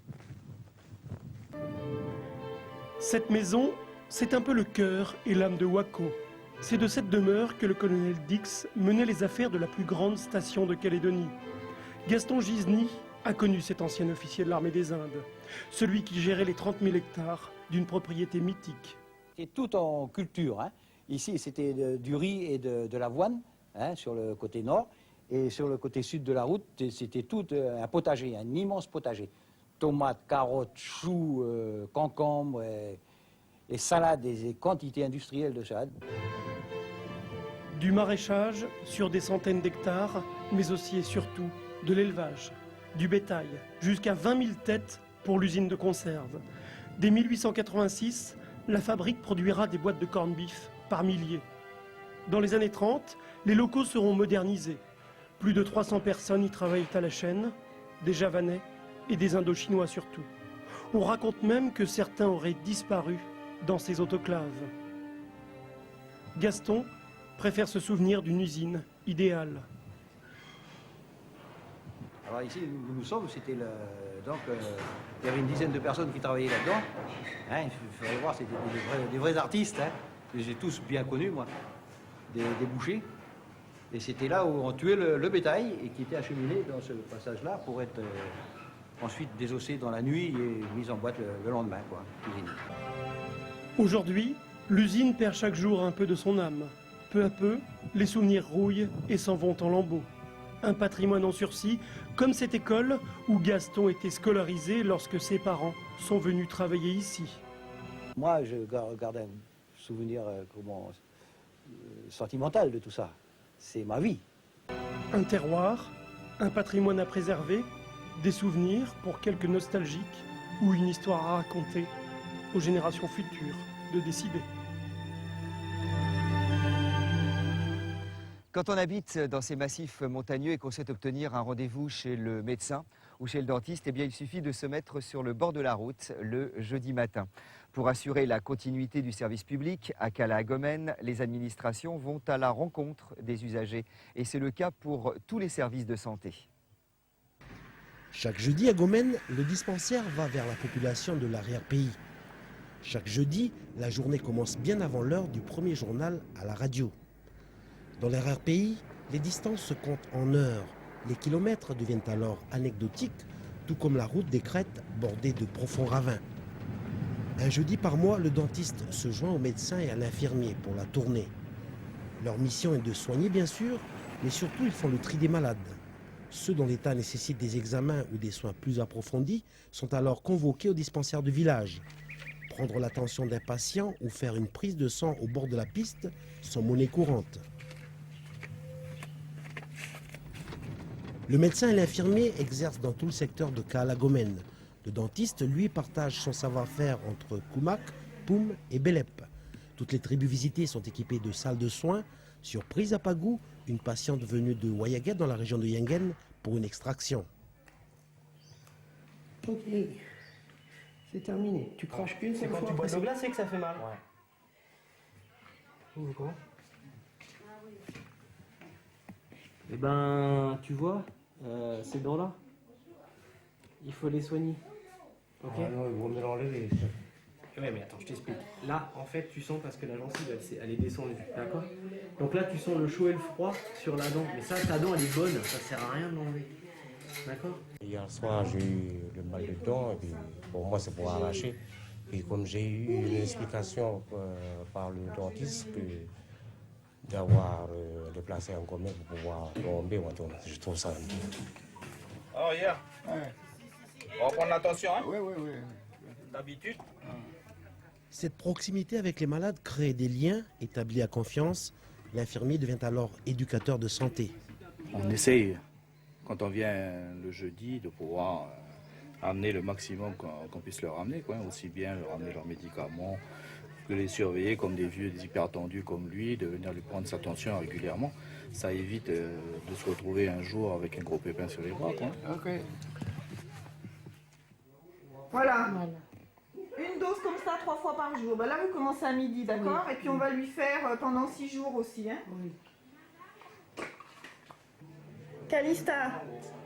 Cette maison, c'est un peu le cœur et l'âme de Wako. C'est de cette demeure que le colonel Dix menait les affaires de la plus grande station de Calédonie. Gaston Gisny a connu cet ancien officier de l'armée des Indes, celui qui gérait les 30 000 hectares d'une propriété mythique. C'est tout en culture. Hein. Ici, c'était du riz et de l'avoine, hein, sur le côté nord. Et sur le côté sud de la route, c'était tout un potager, un immense potager. Tomates, carottes, choux, concombres et salades, et quantités industrielles de salades. Du maraîchage sur des centaines d'hectares, mais aussi et surtout de l'élevage, du bétail, jusqu'à 20 000 têtes pour l'usine de conserve. Dès 1886, la fabrique produira des boîtes de corned beef par milliers. Dans les années 30, les locaux seront modernisés. Plus de 300 personnes y travaillent à la chaîne, des Javanais et des Indochinois surtout. On raconte même que certains auraient disparu dans ces autoclaves. Gaston préfère se souvenir d'une usine idéale. Alors ici, où nous sommes, c'était donc il y avait une dizaine de personnes qui travaillaient là-dedans. Hein, il fallait voir, c'était des vrais artistes. Hein. J'ai tous bien connus, moi, des bouchers. Et c'était là où on tuait le bétail et qui était acheminé dans ce passage-là pour être ensuite désossé dans la nuit et mis en boîte le lendemain, quoi, cuisiné. Aujourd'hui, l'usine perd chaque jour un peu de son âme. Peu à peu, les souvenirs rouillent et s'en vont en lambeaux. Un patrimoine en sursis, comme cette école où Gaston était scolarisé lorsque ses parents sont venus travailler ici. Moi, je garde un souvenir sentimental de tout ça. C'est ma vie. Un terroir, un patrimoine à préserver, des souvenirs pour quelques nostalgiques ou une histoire à raconter aux générations futures de décider. Quand on habite dans ces massifs montagneux et qu'on souhaite obtenir un rendez-vous chez le médecin ou chez le dentiste, eh bien, il suffit de se mettre sur le bord de la route le jeudi matin. Pour assurer la continuité du service public, à Cala-Agomène, les administrations vont à la rencontre des usagers. Et c'est le cas pour tous les services de santé. Chaque jeudi à Gomène, le dispensaire va vers la population de l'arrière-pays. Chaque jeudi, la journée commence bien avant l'heure du premier journal à la radio. Dans l'arrière-pays, les distances se comptent en heures. Les kilomètres deviennent alors anecdotiques, tout comme la route des crêtes bordée de profonds ravins. Un jeudi par mois, le dentiste se joint au médecin et à l'infirmier pour la tournée. Leur mission est de soigner bien sûr, mais surtout ils font le tri des malades. Ceux dont l'état nécessite des examens ou des soins plus approfondis sont alors convoqués au dispensaire du village. Prendre l'attention d'un patient ou faire une prise de sang au bord de la piste sont monnaie courante. Le médecin et l'infirmier exercent dans tout le secteur de Cala-Agomène. Le dentiste, lui, partage son savoir-faire entre Koumak, Poum et Belep. Toutes les tribus visitées sont équipées de salles de soins. Surprise à Pagou, une patiente venue de Wayaguet dans la région de Yengen pour une extraction. Ok, c'est terminé. Tu craches une seule fois. Quand tu bois de l'eau glacée que ça fait mal. Ouais. Pourquoi? Eh ben, tu vois, ces dents-là, il faut les soigner. Ok. Ah non, ils vont me l'enlever. Ouais, mais attends, je t'explique. Là, en fait, tu sens parce que la gencive, elle est descendue, d'accord? Donc là, tu sens le chaud et le froid sur la dent. Mais ça, ta dent, elle est bonne, ça sert à rien de l'enlever. D'accord? Hier soir, j'ai eu le mal de dent, et puis pour moi, c'est pour arracher. Et comme j'ai eu une explication par le dentiste que d'avoir déplacé un commun pour pouvoir tomber, je trouve ça un peu. Oh, yeah. Ouais. On va prendre l'attention, hein? Oui. D'habitude. Cette proximité avec les malades crée des liens établis à confiance. L'infirmier devient alors éducateur de santé. On essaye, quand on vient le jeudi, de pouvoir amener le maximum qu'on puisse leur amener, quoi. Aussi bien leur amener leurs médicaments, que les surveiller comme des vieux, des hypertendus comme lui, de venir lui prendre sa tension régulièrement. ça évite de se retrouver un jour avec un gros pépin sur les bras, quoi. Ok. Voilà. Une dose comme ça 3 fois par jour. Ben là, vous commencez à midi, d'accord? Et puis on va lui faire pendant 6 jours aussi. Hein. Calista,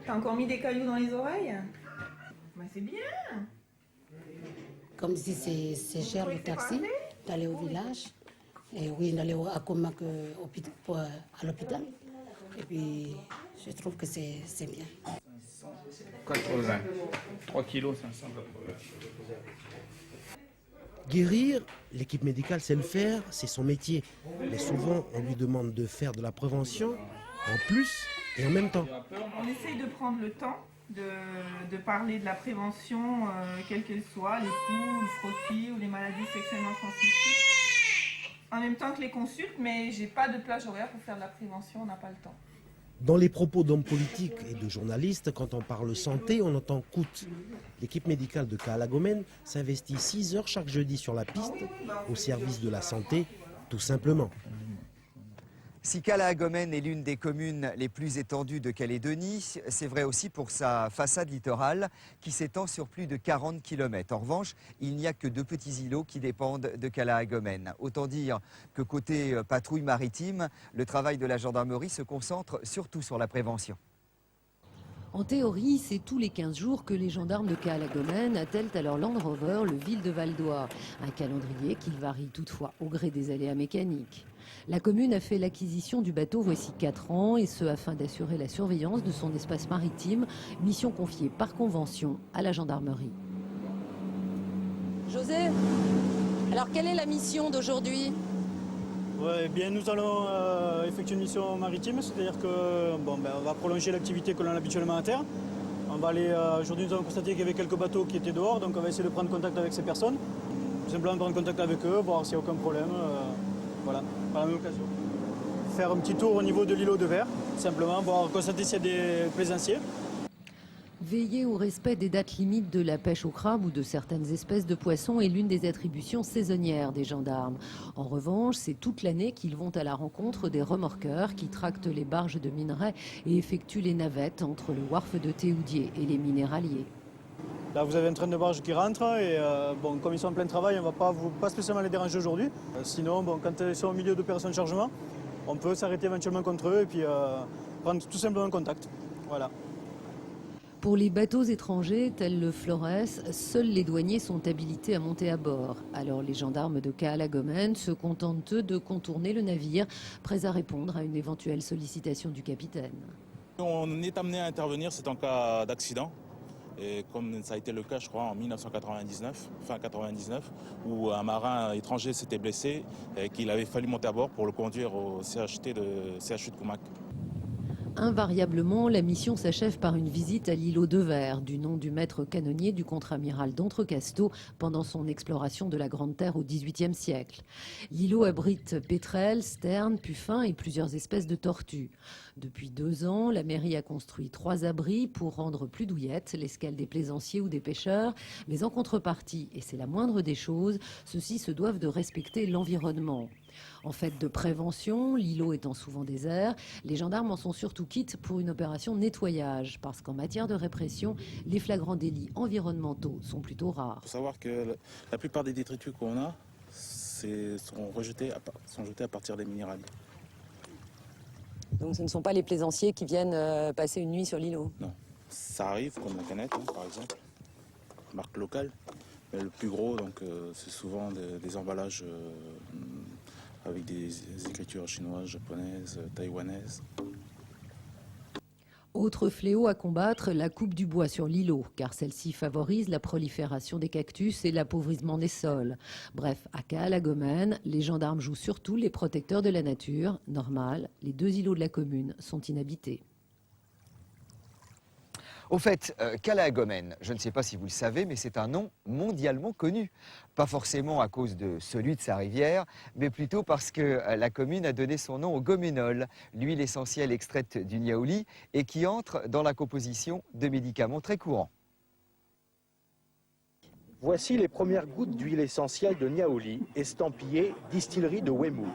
t'as encore mis des cailloux dans les oreilles? Ben c'est bien. Comme si c'est cher le taxi, d'aller au village. Et oui, d'aller à Comac à l'hôpital. Et puis, je trouve que c'est bien. 80. 3 kilos 580. Guérir, l'équipe médicale sait le faire, c'est son métier. Mais souvent, on lui demande de faire de la prévention en plus et en même temps. On essaye de prendre le temps de parler de la prévention, quelle qu'elle soit, les coups, le frottis ou les maladies sexuellement transmissibles. En même temps que les consultes, mais j'ai pas de plage horaire pour faire de la prévention, on n'a pas le temps. Dans les propos d'hommes politiques et de journalistes, quand on parle santé, on entend coût. L'équipe médicale de Kahalagomène s'investit 6 heures chaque jeudi sur la piste, au service de la santé, tout simplement. Si Kahalagomène est l'une des communes les plus étendues de Calédonie, c'est vrai aussi pour sa façade littorale qui s'étend sur plus de 40 km. En revanche, il n'y a que 2 petits îlots qui dépendent de Kahalagomène. Autant dire que côté patrouille maritime, le travail de la gendarmerie se concentre surtout sur la prévention. En théorie, c'est tous les 15 jours que les gendarmes de Kahalagomène attellent à leur Land Rover le Ville de Val-d'Oie. Un calendrier qui varie toutefois au gré des aléas mécaniques. La commune a fait l'acquisition du bateau voici 4 ans, et ce afin d'assurer la surveillance de son espace maritime, mission confiée par convention à la gendarmerie. José, alors quelle est la mission d'aujourd'hui? Ouais, bien, nous allons effectuer une mission maritime, c'est-à-dire que on va prolonger l'activité que l'on a habituellement à terre. On va aller aujourd'hui, nous avons constaté qu'il y avait quelques bateaux qui étaient dehors, donc on va essayer de prendre contact avec ces personnes, tout simplement prendre contact avec eux, voir s'il n'y a aucun problème. Voilà, par la même occasion. Faire un petit tour au niveau de l'îlot de Verre, simplement, voir constater s'il y a des plaisanciers. Veiller au respect des dates limites de la pêche au crabe ou de certaines espèces de poissons est l'une des attributions saisonnières des gendarmes. En revanche, c'est toute l'année qu'ils vont à la rencontre des remorqueurs qui tractent les barges de minerais et effectuent les navettes entre le wharf de Théoudier et les minéraliers. Là, vous avez un train de barge qui rentre et comme ils sont en plein travail, on ne va pas spécialement les déranger aujourd'hui. Sinon, quand ils sont au milieu d'opérations de chargement, on peut s'arrêter éventuellement contre eux et puis prendre tout simplement contact. Voilà. Pour les bateaux étrangers, tels le Flores, seuls les douaniers sont habilités à monter à bord. Alors les gendarmes de Kahalagomène se contentent eux de contourner le navire, prêts à répondre à une éventuelle sollicitation du capitaine. On est amené à intervenir, c'est en cas d'accident. Et comme ça a été le cas, je crois, en 1999, fin 99, où un marin étranger s'était blessé et qu'il avait fallu monter à bord pour le conduire au CHU de Comac. Invariablement, la mission s'achève par une visite à l'îlot de Verre, du nom du maître canonnier du contre-amiral d'Entrecasteaux pendant son exploration de la Grande Terre au XVIIIe siècle. L'îlot abrite pétrels, sternes, puffins et plusieurs espèces de tortues. Depuis 2 ans, la mairie a construit 3 abris pour rendre plus douillette l'escale des plaisanciers ou des pêcheurs, mais en contrepartie, et c'est la moindre des choses, ceux-ci se doivent de respecter l'environnement. En fait de prévention, l'îlot étant souvent désert, les gendarmes en sont surtout quittes pour une opération nettoyage, parce qu'en matière de répression, les flagrants délits environnementaux sont plutôt rares. Il faut savoir que la plupart des détritus qu'on a sont jetés à partir des minéraliers. Donc ce ne sont pas les plaisanciers qui viennent passer une nuit sur l'îlot? Non, ça arrive, comme la canette, par exemple, marque locale. Mais le plus gros, c'est souvent des emballages avec des écritures chinoises, japonaises, taïwanaises. Autre fléau à combattre, la coupe du bois sur l'îlot, car celle-ci favorise la prolifération des cactus et l'appauvrissement des sols. Bref, à Kahalagomène, les gendarmes jouent surtout les protecteurs de la nature. Normal, les 2 îlots de la commune sont inhabités. Au fait, Kahalagomène, je ne sais pas si vous le savez, mais c'est un nom mondialement connu. Pas forcément à cause de celui de sa rivière, mais plutôt parce que la commune a donné son nom au goménol, l'huile essentielle extraite du niaouli et qui entre dans la composition de médicaments très courants. Voici les premières gouttes d'huile essentielle de Niaouli, estampillée distillerie de Wemou.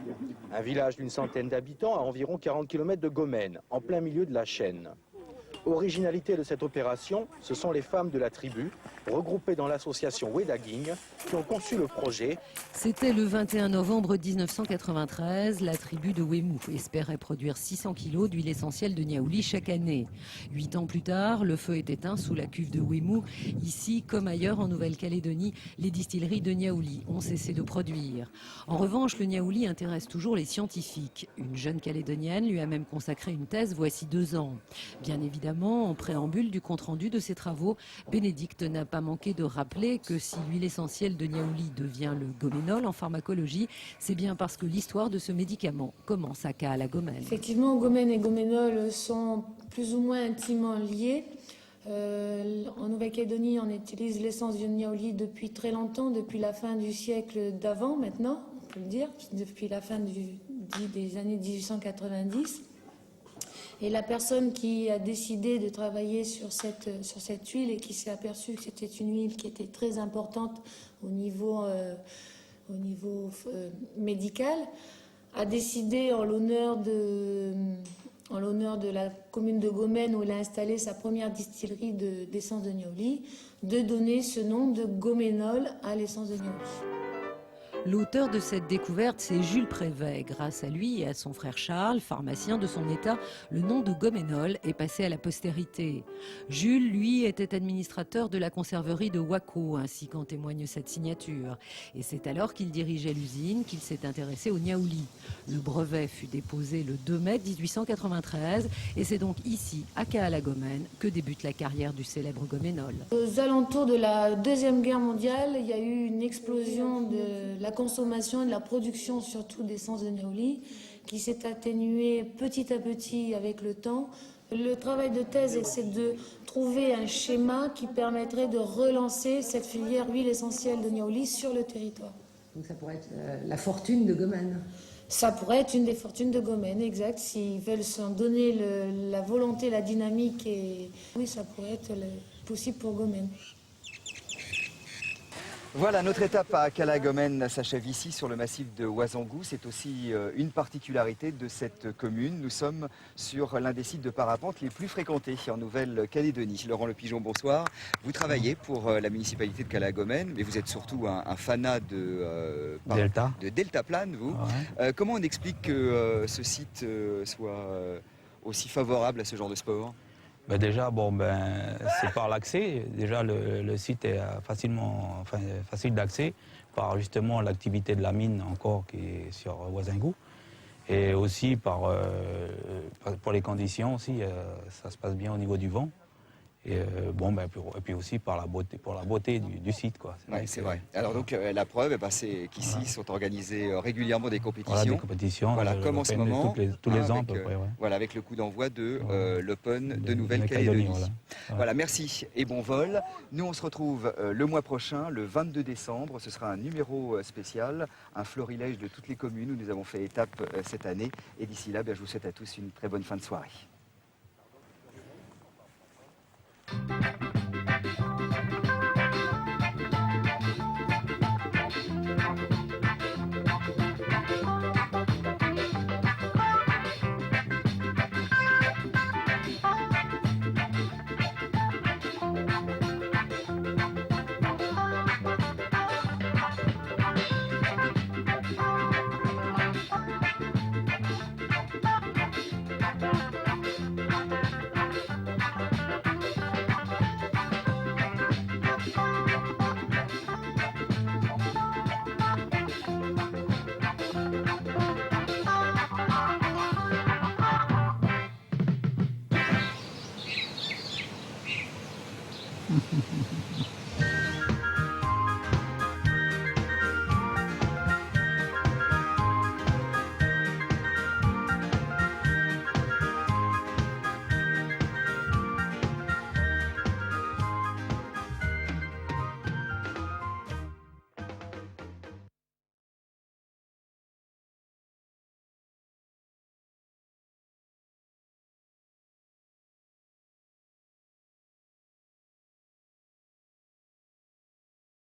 Un village d'une centaine d'habitants à environ 40 km de Gomène, en plein milieu de la chaîne. Originalité de cette opération, ce sont les femmes de la tribu, regroupées dans l'association Wedaging, qui ont conçu le projet. C'était le 21 novembre 1993. La tribu de Wemou espérait produire 600 kg d'huile essentielle de Niaouli chaque année. 8 ans plus tard, le feu est éteint sous la cuve de Wemou. Ici, comme ailleurs en Nouvelle-Calédonie, les distilleries de Niaouli ont cessé de produire. En revanche, le Niaouli intéresse toujours les scientifiques. Une jeune Calédonienne lui a même consacré une thèse voici 2 ans. Bien évidemment, en préambule du compte-rendu de ses travaux, Bénédicte n'a pas manqué de rappeler que si l'huile essentielle de Niaouli devient le goménol en pharmacologie, c'est bien parce que l'histoire de ce médicament commence à Kaala-Gomène. Effectivement, gomène et goménol sont plus ou moins intimement liés. En Nouvelle-Calédonie, on utilise l'essence de Niaouli depuis très longtemps, depuis la fin du siècle d'avant maintenant, on peut le dire, depuis la fin des années 1890. Et la personne qui a décidé de travailler sur cette huile et qui s'est aperçue que c'était une huile qui était très importante au niveau médical, a décidé en l'honneur de la commune de Gomène où elle a installé sa première distillerie d'essence de Niaouli, de donner ce nom de goménol à l'essence de Niaouli. L'auteur de cette découverte, c'est Jules Prévet. Grâce à lui et à son frère Charles, pharmacien de son état, le nom de goménol est passé à la postérité. Jules, lui, était administrateur de la conserverie de Wako, ainsi qu'en témoigne cette signature. Et c'est alors qu'il dirigeait l'usine qu'il s'est intéressé au Niaouli. Le brevet fut déposé le 2 mai 1893 et c'est donc ici, à Kaala-Gomène, que débute la carrière du célèbre goménol. Aux alentours de la Deuxième Guerre mondiale, il y a eu une explosion de la consommation et de la production surtout d'essence de Niaouli qui s'est atténuée petit à petit avec le temps. Le travail de thèse, c'est de trouver un schéma qui permettrait de relancer cette filière huile essentielle de Niaouli sur le territoire. Donc ça pourrait être la fortune de Gomène. Ça pourrait être une des fortunes de Gomène, exact. S'ils veulent s'en donner la volonté, la dynamique, et oui, ça pourrait être possible pour Gomène. Voilà, notre étape à Kaala-Gomène s'achève ici sur le massif de Ouazangou. C'est aussi une particularité de cette commune. Nous sommes sur l'un des sites de parapente les plus fréquentés en Nouvelle-Calédonie. Laurent Le Pigeon, bonsoir. Vous travaillez pour la municipalité de Kaala-Gomène, mais vous êtes surtout un fanat de deltaplane, vous. Ouais. Comment on explique que ce site soit aussi favorable à ce genre de sport ? Ben déjà, c'est par l'accès. Déjà, le site est facile d'accès par justement l'activité de la mine encore qui est sur Ouazangou. Et aussi pour les conditions aussi, ça se passe bien au niveau du vent. Et puis aussi pour la beauté du site, quoi. C'est vrai. Alors donc la preuve, c'est qu'ici sont organisées régulièrement des compétitions. Voilà, des compétitions. Voilà, comme en ce moment. Tous les ans à peu près. Ouais. Voilà, avec le coup d'envoi de l'Open de Nouvelle-Calédonie. Voilà, merci et bon vol. Nous on se retrouve le mois prochain, le 22 décembre. Ce sera un numéro spécial, un florilège de toutes les communes où nous avons fait étape cette année. Et d'ici là, je vous souhaite à tous une très bonne fin de soirée.